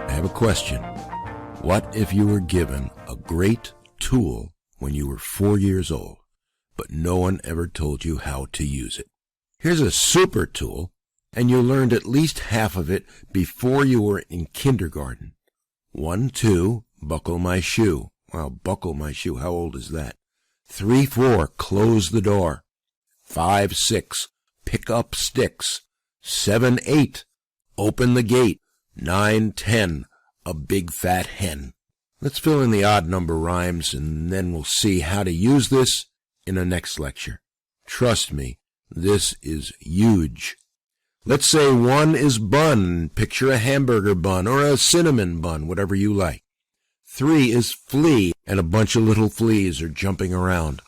I have a question. What if you were given a great tool when you were 4 years old, but no one ever told you how to use it? Here's a super tool, and you learned at least half of it before you were in kindergarten. 1, 2, buckle my shoe. Well, buckle my shoe, how old is that? 3, 4, close the door. 5, 6, pick up sticks. 7, 8, open the gate. 9, 10, a big fat hen. Let's fill in the odd number rhymes, and then we'll see how to use this in the next lecture. Trust me, this is huge. Let's say 1 is bun. Picture a hamburger bun or a cinnamon bun, whatever you like. 3 is flea, and a bunch of little fleas are jumping around.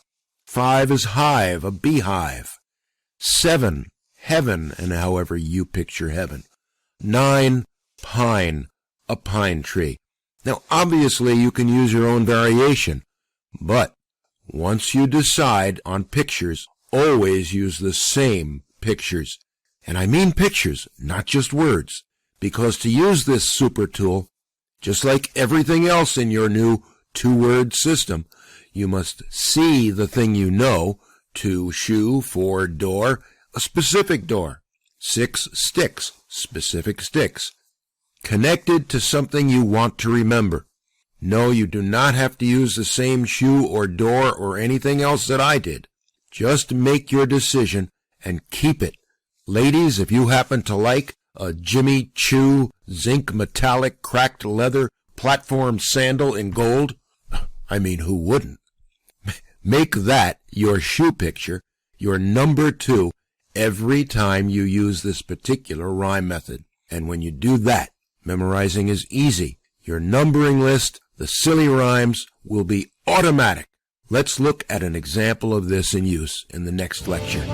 5 is hive, a beehive. 7, heaven, and however you picture heaven. 9, pine, a pine tree. Now, obviously, you can use your own variation, but once you decide on pictures, always use the same pictures. And I mean pictures, not just words, because to use this super tool, just like everything else in your new 2-word system, you must see the thing you know. 2, shoe. 4, door, a specific door. 6, sticks, specific sticks. Connected to something you want to remember. No, you do not have to use the same shoe or door or anything else that I did. Just make your decision and keep it. Ladies, if you happen to like a Jimmy Choo zinc metallic cracked leather platform sandal in gold, I mean, who wouldn't? Make that your shoe picture, your number 2, every time you use this particular rhyme method. And when you do that, memorizing is easy. Your numbering list, the silly rhymes, will be automatic. Let's look at an example of this in use in the next lecture.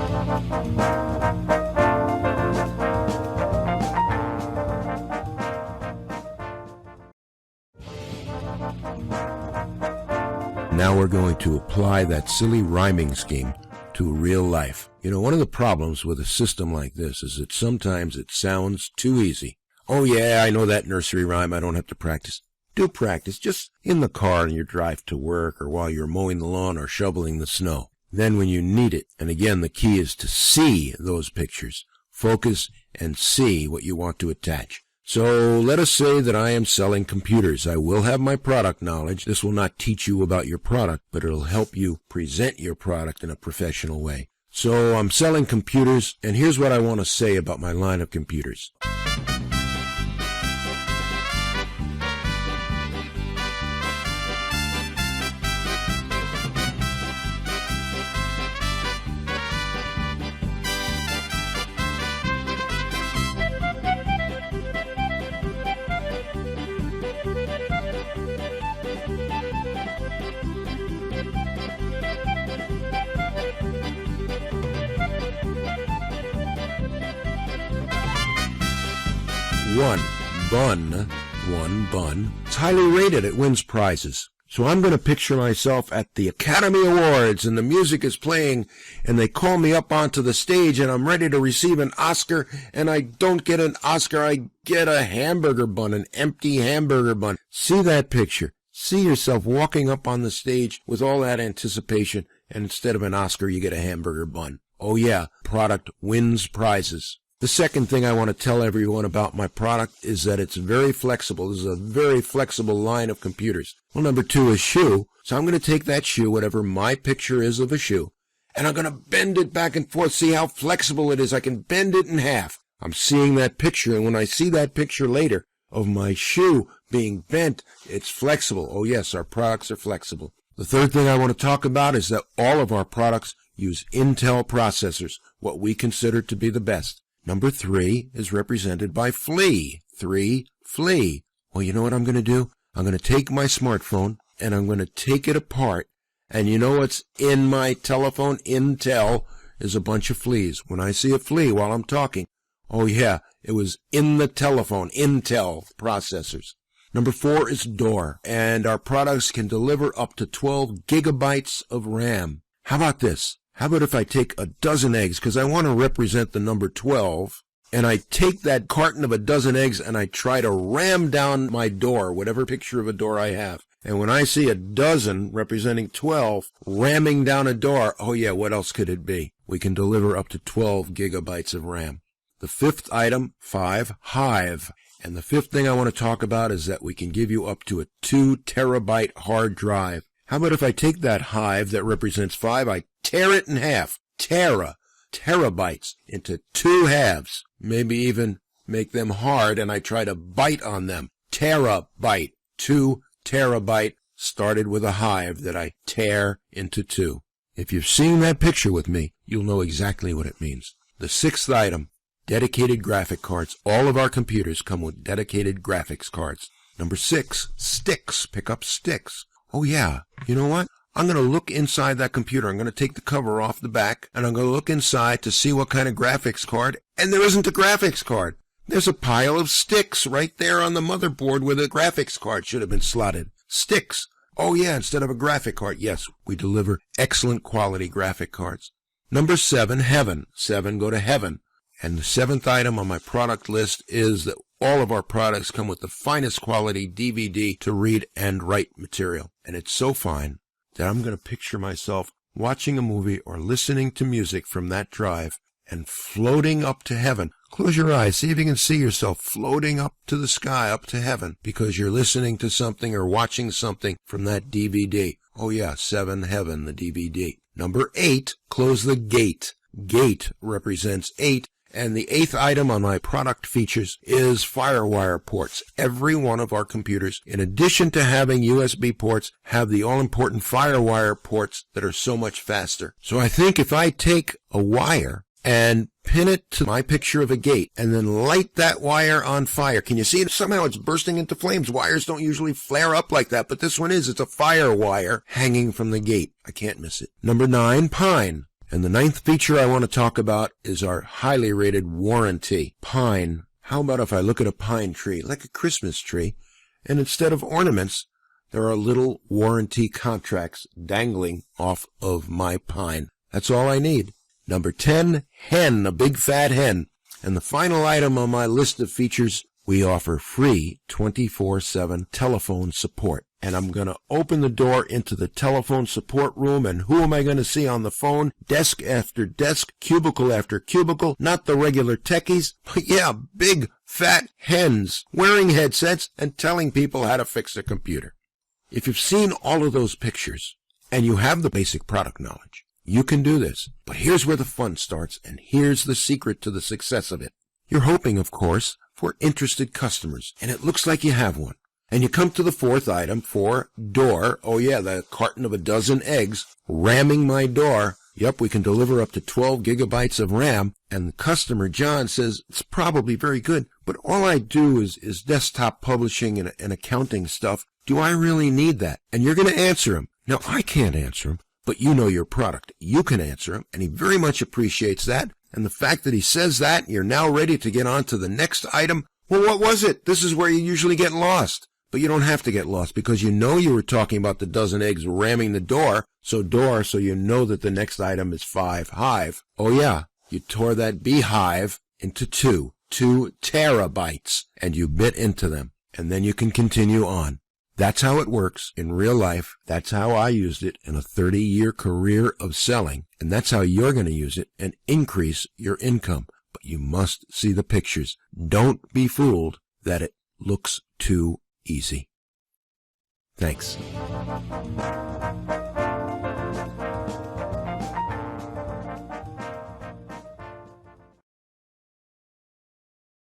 Now we're going to apply that silly rhyming scheme to real life. You know, one of the problems with a system like this is that sometimes it sounds too easy. Oh yeah, I know that nursery rhyme, I don't have to practice. Do practice, just in the car on your drive to work or while you're mowing the lawn or shoveling the snow. Then when you need it, and again the key is to see those pictures, focus and see what you want to attach. So let us say that I am selling computers. I will have my product knowledge. This will not teach you about your product, but it'll help you present your product in a professional way. So I'm selling computers, and here's what I want to say about my line of computers. One bun. It's highly rated. It wins prizes. So I'm going to picture myself at the Academy Awards, and the music is playing, and they call me up onto the stage, and I'm ready to receive an Oscar, and I don't get an Oscar. I get a hamburger bun, an empty hamburger bun. See that picture. See yourself walking up on the stage with all that anticipation, and instead of an Oscar, you get a hamburger bun. Oh yeah, product wins prizes. The second thing I want to tell everyone about my product is that it's very flexible. This is a very flexible line of computers. Well, number 2 is shoe. So I'm going to take that shoe, whatever my picture is of a shoe, and I'm going to bend it back and forth. See how flexible it is? I can bend it in half. I'm seeing that picture, and when I see that picture later of my shoe being bent, it's flexible. Oh yes, our products are flexible. The third thing I want to talk about is that all of our products use Intel processors, what we consider to be the best. Number 3 is represented by flea. 3, flea. Well, you know what I'm going to do? I'm going to take my smartphone, and I'm going to take it apart, and you know what's in my telephone? Intel is a bunch of fleas. When I see a flea while I'm talking, oh yeah, it was in the telephone, Intel processors. Number 4 is door, and our products can deliver up to 12 gigabytes of RAM. How about this? How about if I take a dozen eggs, because I want to represent the number 12, and I take that carton of a dozen eggs and I try to ram down my door, whatever picture of a door I have. And when I see a dozen representing 12 ramming down a door, oh yeah, what else could it be? We can deliver up to 12 gigabytes of RAM. The fifth item, 5, Hive. And the fifth thing I want to talk about is that we can give you up to a 2 terabyte hard drive. How about if I take that Hive that represents 5, I tear it in half, terabytes, into 2 halves, maybe even make them hard, and I try to bite on them. Terabyte, 2 terabyte, started with a Hive that I tear into 2. If you've seen that picture with me, you'll know exactly what it means. The sixth item, dedicated graphic cards. All of our computers come with dedicated graphics cards. Number 6, sticks. Pick up sticks. Oh yeah, you know what? I'm going to look inside that computer. I'm going to take the cover off the back, and I'm going to look inside to see what kind of graphics card, and there isn't a graphics card. There's a pile of sticks right there on the motherboard where the graphics card should have been slotted. Sticks. Oh yeah, instead of a graphic card. Yes, we deliver excellent quality graphic cards. Number 7, heaven. 7, go to heaven. And the 7th item on my product list is that all of our products come with the finest quality DVD to read and write material. And it's so fine that I'm going to picture myself watching a movie or listening to music from that drive and floating up to heaven. Close your eyes. See if you can see yourself floating up to the sky, up to heaven, because you're listening to something or watching something from that DVD. Oh yeah, 7, heaven, the DVD. Number 8, close the gate. Gate represents 8. And the 8th item on my product features is FireWire ports. Every one of our computers, in addition to having USB ports, have the all-important FireWire ports that are so much faster. So I think if I take a wire and pin it to my picture of a gate and then light that wire on fire, can you see it? Somehow it's bursting into flames. Wires don't usually flare up like that, but this one is. It's a FireWire hanging from the gate. I can't miss it. Number 9, pine. And the 9th feature I want to talk about is our highly rated warranty. Pine. How about if I look at a pine tree, like a Christmas tree, and instead of ornaments, there are little warranty contracts dangling off of my pine. That's all I need. Number 10, hen, a big fat hen. And the final item on my list of features, we offer free 24/7 telephone support. And I'm going to open the door into the telephone support room, and who am I going to see on the phone? Desk after desk, cubicle after cubicle, not the regular techies, but yeah, big, fat hens wearing headsets and telling people how to fix a computer. If you've seen all of those pictures, and you have the basic product knowledge, you can do this. But here's where the fun starts, and here's the secret to the success of it. You're hoping, of course, for interested customers, and it looks like you have one. And you come to the 4th item, for door. Oh yeah, the carton of a dozen eggs ramming my door. Yep, we can deliver up to 12 gigabytes of RAM. And the customer, John, says, it's probably very good, but all I do is desktop publishing and accounting stuff. Do I really need that? And you're going to answer him. Now, I can't answer him, but you know your product. You can answer him, and he very much appreciates that. And the fact that he says that, you're now ready to get on to the next item. Well, what was it? This is where you usually get lost. But you don't have to get lost because you know you were talking about the dozen eggs ramming the door, so you know that the next item is 5, hive. Oh yeah, you tore that beehive into 2 terabytes, and you bit into them, and then you can continue on. That's how it works in real life. That's how I used it in a 30-year career of selling, and that's how you're going to use it and increase your income. But you must see the pictures. Don't be fooled that it looks too easy. Thanks.